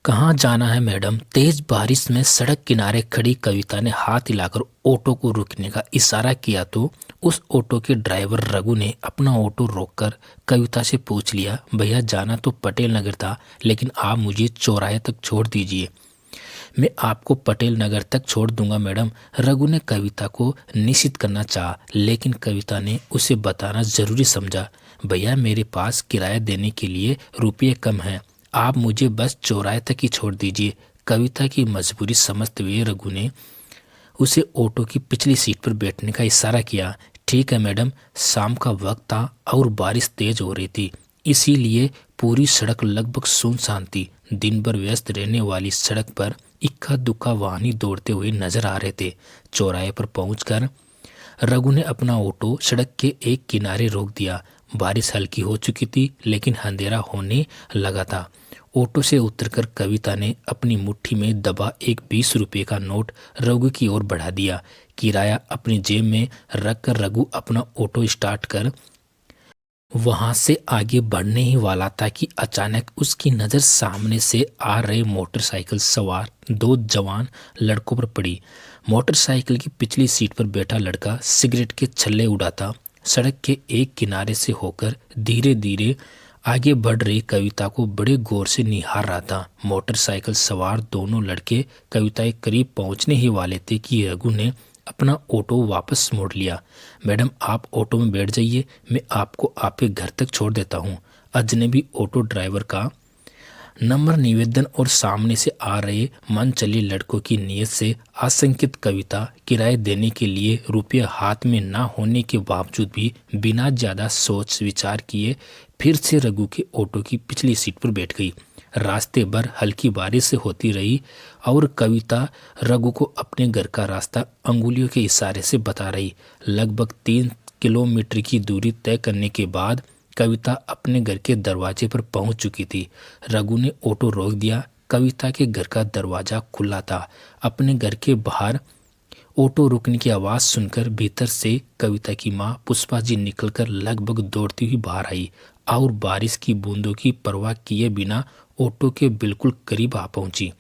कहाँ जाना है मैडम? तेज बारिश में सड़क किनारे खड़ी कविता ने हाथ हिलाकर ऑटो को रुकने का इशारा किया तो उस ऑटो के ड्राइवर रघु ने अपना ऑटो रोककर कविता से पूछ लिया, भैया जाना तो पटेल नगर था, लेकिन आप मुझे चौराहे तक छोड़ दीजिए। मैं आपको पटेल नगर तक छोड़ दूंगा मैडम। रघु ने कविता को निश्चित करना चाहा, लेकिन कविता ने उसे बताना जरूरी समझा, भैया मेरे पास किराया देने के लिए रुपये कम हैं, आप मुझे बस चौराहे तक ही छोड़ दीजिए। कविता की मजबूरी समझते हुए रघु ने उसे ऑटो की पिछली सीट पर बैठने का इशारा किया। ठीक है मैडम। शाम का वक्त था और बारिश तेज हो रही थी, इसीलिए पूरी सड़क लगभग सुनसान थी। दिन भर व्यस्त रहने वाली सड़क पर इक्का दुक्का वाहन दौड़ते हुए नजर आ रहे थे। चौराहे पर पहुंचकर रघु ने अपना ऑटो सड़क के एक किनारे रोक दिया। बारिश हल्की हो चुकी थी, लेकिन अंधेरा होने लगा था। ऑटो से उतरकर कविता ने अपनी मुट्ठी में दबा एक 20 रुपये का नोट रघु की ओर बढ़ा दिया। किराया अपनी जेब में रखकर रघु अपना ऑटो स्टार्ट कर वहां से आगे बढ़ने ही वाला था कि अचानक उसकी नज़र सामने से आ रहे मोटरसाइकिल सवार दो जवान लड़कों पर पड़ी। मोटरसाइकिल की पिछली सीट पर बैठा लड़का सिगरेट के छल्ले उड़ाता सड़क के एक किनारे से होकर धीरे धीरे आगे बढ़ रही कविता को बड़े गौर से निहार रहा था। मोटरसाइकिल सवार दोनों लड़के कविता के करीब पहुंचने ही वाले थे कि रघु ने अपना ऑटो वापस मोड़ लिया। मैडम आप ऑटो में बैठ जाइए, मैं आपको आपके घर तक छोड़ देता हूँ। अजनबी ऑटो ड्राइवर का नम्र निवेदन और सामने से आ रहे मन चले लड़कों की नीयत से आशंकित कविता किराए देने के लिए रुपये हाथ में ना होने के बावजूद भी बिना ज़्यादा सोच विचार किए फिर से रघु के ऑटो की पिछली सीट पर बैठ गई। रास्ते भर हल्की बारिश होती रही और कविता रघु को अपने घर का रास्ता अंगुलियों के इशारे से बता रही। लगभग 3 किलोमीटर की दूरी तय करने के बाद कविता अपने घर के दरवाजे पर पहुंच चुकी थी। रघु ने ऑटो रोक दिया। कविता के घर का दरवाजा खुला था। अपने घर के बाहर ऑटो रुकने की आवाज़ सुनकर भीतर से कविता की मां पुष्पा जी निकलकर लगभग दौड़ती हुई बाहर आई और बारिश की बूंदों की परवाह किए बिना ऑटो के बिल्कुल करीब आ पहुंची।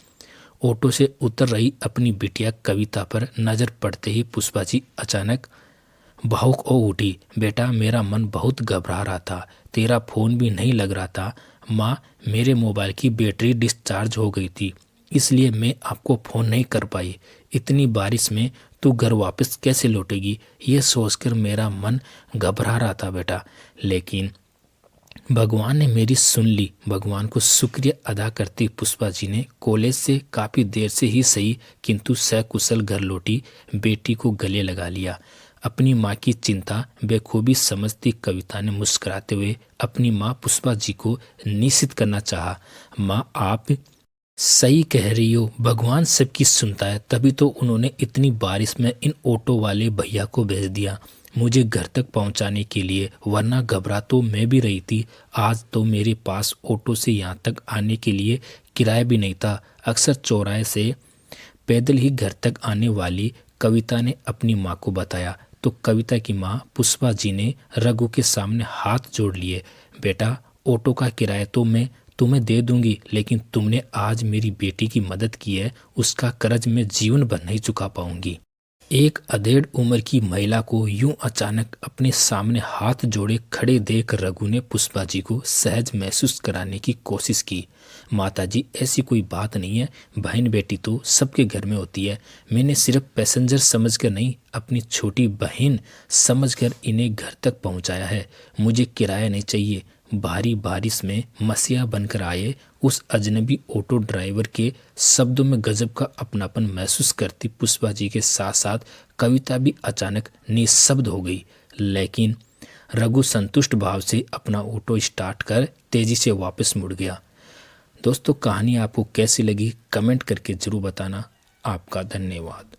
ऑटो से उतर रही अपनी बिटिया कविता पर नज़र पड़ते ही पुष्पा जी अचानक भावुक हो उठी। बेटा मेरा मन बहुत घबरा रहा था, तेरा फ़ोन भी नहीं लग रहा था। माँ मेरे मोबाइल की बैटरी डिस्चार्ज हो गई थी, इसलिए मैं आपको फ़ोन नहीं कर पाई। इतनी बारिश में तू घर वापस कैसे लौटेगी, ये सोचकर मेरा मन घबरा रहा था बेटा, लेकिन भगवान ने मेरी सुन ली। भगवान को शुक्रिया अदा करती पुष्पा जी ने कॉलेज से काफ़ी देर से ही सही किंतु सकुशल घर लौटी बेटी को गले लगा लिया। अपनी माँ की चिंता बेखूबी समझती कविता ने मुस्कुराते हुए अपनी माँ पुष्पा जी को निश्चित करना चाहा। माँ आप सही कह रही हो, भगवान सबकी सुनता है, तभी तो उन्होंने इतनी बारिश में इन ऑटो वाले भैया को भेज दिया मुझे घर तक पहुंचाने के लिए, वरना घबरा तो मैं भी रही थी। आज तो मेरे पास ऑटो से यहाँ तक आने के लिए किराया भी नहीं था। अक्सर चौराहे से पैदल ही घर तक आने वाली कविता ने अपनी माँ को बताया तो कविता की माँ पुष्पा जी ने रघु के सामने हाथ जोड़ लिए। बेटा ऑटो का किराया तो मैं तुम्हें दे दूंगी, लेकिन तुमने आज मेरी बेटी की मदद की है, उसका कर्ज मैं जीवन भर नहीं चुका पाऊंगी। एक अधेड़ उम्र की महिला को यूं अचानक अपने सामने हाथ जोड़े खड़े देख रघु ने पुष्पा जी को सहज महसूस कराने की कोशिश की। माताजी ऐसी कोई बात नहीं है, बहन बेटी तो सबके घर में होती है। मैंने सिर्फ पैसेंजर समझकर नहीं, अपनी छोटी बहन समझकर इन्हें घर तक पहुंचाया है। मुझे किराया नहीं चाहिए। भारी बारिश में मसीहा बनकर आए उस अजनबी ऑटो ड्राइवर के शब्दों में गजब का अपनापन महसूस करती पुष्पा जी के साथ साथ कविता भी अचानक निशब्द हो गई। लेकिन रघु संतुष्ट भाव से अपना ऑटो स्टार्ट कर तेजी से वापस मुड़ गया। दोस्तों कहानी आपको कैसी लगी कमेंट करके जरूर बताना। आपका धन्यवाद।